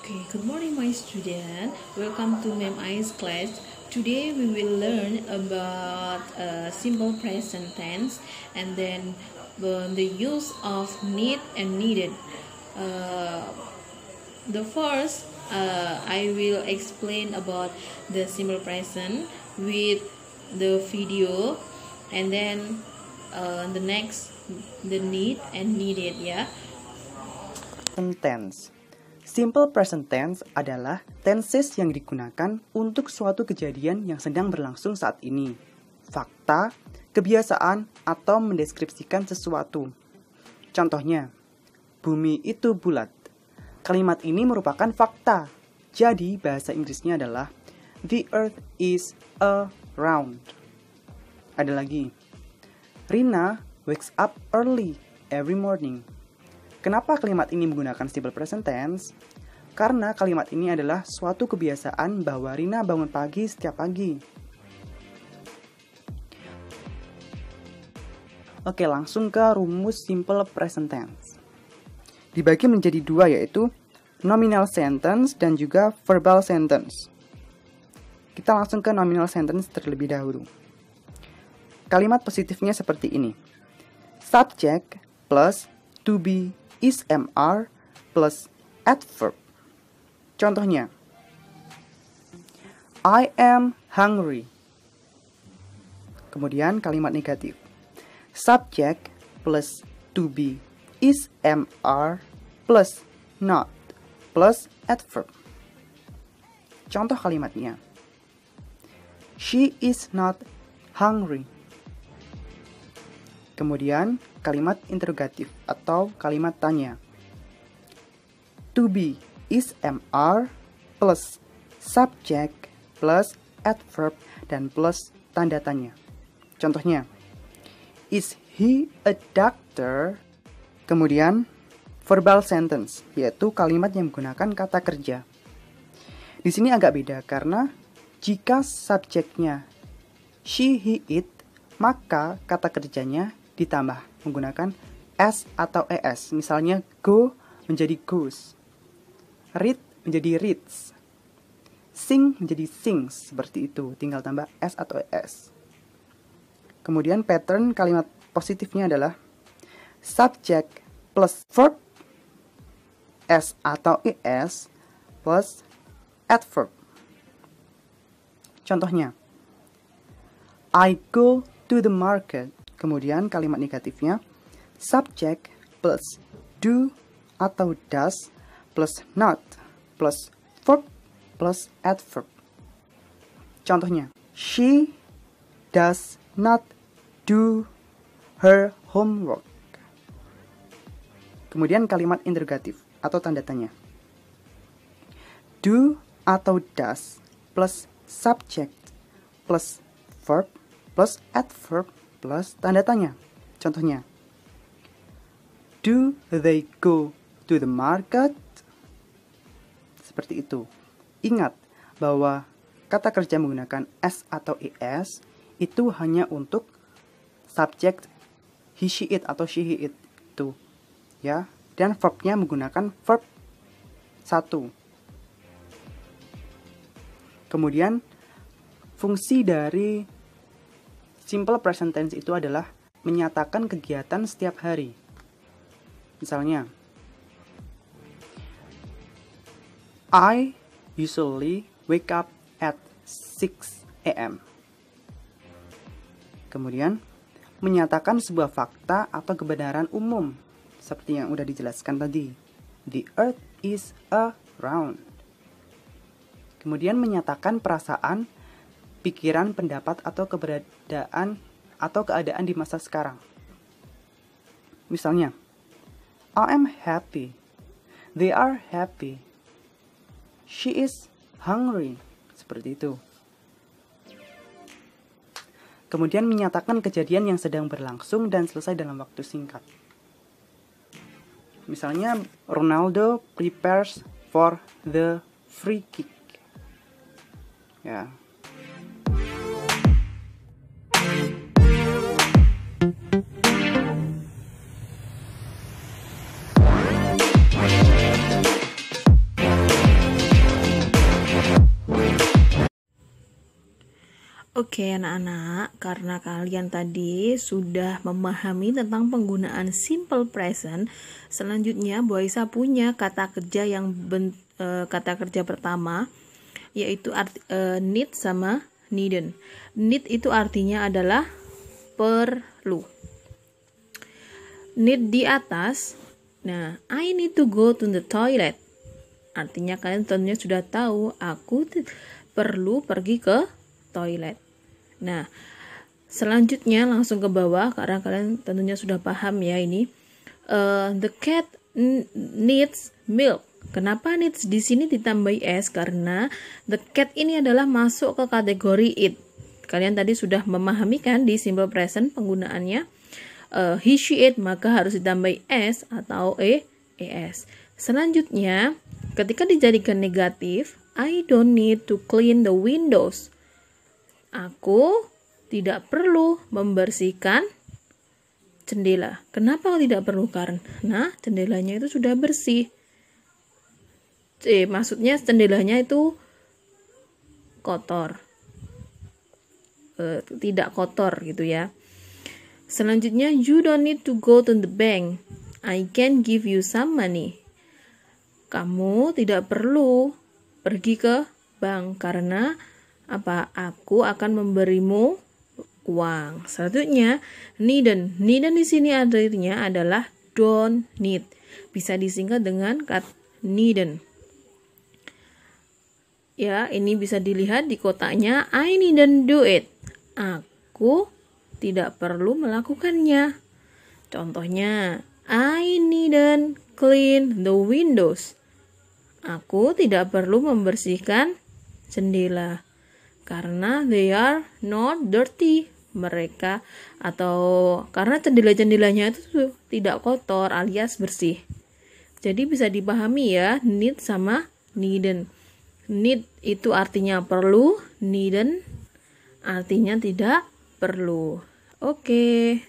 Okay, good morning, my student. Welcome to MEMI's class. Today we will learn about simple present tense and then the use of need and needed. The first, I will explain about the simple present with the video, and then the next, the need and needed, ya. Present tense. Simple present tense adalah tenses yang digunakan untuk suatu kejadian yang sedang berlangsung saat ini. Fakta, kebiasaan, atau mendeskripsikan sesuatu. Contohnya, bumi itu bulat. Kalimat ini merupakan fakta. Jadi, bahasa Inggrisnya adalah The earth is a round. Ada lagi. Rina wakes up early every morning. Kenapa kalimat ini menggunakan simple present tense? Karena kalimat ini adalah suatu kebiasaan bahwa Rina bangun pagi setiap pagi. Oke, langsung ke rumus simple present tense. Dibagi menjadi dua, yaitu nominal sentence dan juga verbal sentence. Kita langsung ke nominal sentence terlebih dahulu. Kalimat positifnya seperti ini. Subject plus to be is MR plus adverb. Contohnya, I am hungry. Kemudian kalimat negatif. Subject plus to be is MR plus not plus adverb. Contoh kalimatnya. She is not hungry. Kemudian kalimat interrogatif atau kalimat tanya. To be is MR plus subject plus adverb dan plus tanda tanya. Contohnya, is he a doctor? Kemudian verbal sentence, yaitu kalimat yang menggunakan kata kerja. Di sini agak beda karena jika subjeknya she, he, it, maka kata kerjanya ditambah menggunakan s atau es. Misalnya go menjadi goes, read menjadi reads, sing menjadi sings, seperti itu. Tinggal tambah s atau es. Kemudian pattern kalimat positifnya adalah subject plus verb, s atau es plus adverb. Contohnya, I go to the market. Kemudian kalimat negatifnya subject plus do atau does plus not plus verb plus adverb. Contohnya, she does not do her homework. Kemudian kalimat interrogatif atau tanda tanya. Do atau does plus subject plus verb plus adverb plus tanda tanya. Contohnya, do they go to the market? Seperti itu. Ingat bahwa kata kerja menggunakan s atau es itu hanya untuk subject he, she, it atau she, he, it itu. Ya, dan verbnya menggunakan verb 1. Kemudian fungsi dari simple present tense itu adalah menyatakan kegiatan setiap hari. Misalnya, I usually wake up at 6 a.m. Kemudian, menyatakan sebuah fakta atau kebenaran umum, seperti yang udah dijelaskan tadi. The earth is a round. Kemudian menyatakan perasaan, pikiran, pendapat, atau keberadaan atau keadaan di masa sekarang. Misalnya, I am happy. They are happy. She is hungry. Seperti itu. Kemudian menyatakan kejadian yang sedang berlangsung dan selesai dalam waktu singkat. Misalnya, Ronaldo prepares for the free kick. Ya. Oke anak-anak, karena kalian tadi sudah memahami tentang penggunaan simple present, selanjutnya Bu Aisyah punya kata kerja yang kata kerja pertama, yaitu need sama needn't. Need itu artinya adalah perlu. Need di atas, nah I need to go to the toilet. Artinya kalian tentunya sudah tahu aku perlu pergi ke toilet. Nah, selanjutnya langsung ke bawah karena kalian tentunya sudah paham ya ini. The cat needs milk. Kenapa needs di sini ditambahi s? Karena the cat ini adalah masuk ke kategori it. Kalian tadi sudah memahami kan di simple present penggunaannya. He, she, it, maka harus ditambahi s atau es. Selanjutnya, ketika dijadikan negatif, I don't need to clean the windows. Aku tidak perlu membersihkan jendela. Kenapa tidak perlu? Karena jendelanya itu sudah bersih. Maksudnya jendelanya itu kotor. Tidak kotor gitu ya. Selanjutnya, you don't need to go to the bank. I can give you some money. Kamu tidak perlu pergi ke bank karena apa? Aku akan memberimu uang. Selanjutnya, needn't. Needn't di sini artinya adalah don't need. Bisa disingkat dengan kata needn't. Ya, ini bisa dilihat di kotaknya. I needn't do it. Aku tidak perlu melakukannya. Contohnya, I needn't clean the windows. Aku tidak perlu membersihkan jendela. Karena they are not dirty. Mereka atau karena jendela-jendelanya itu tidak kotor alias bersih. Jadi bisa dipahami ya, need sama needn't. Need itu artinya perlu, needn't artinya tidak perlu. Oke.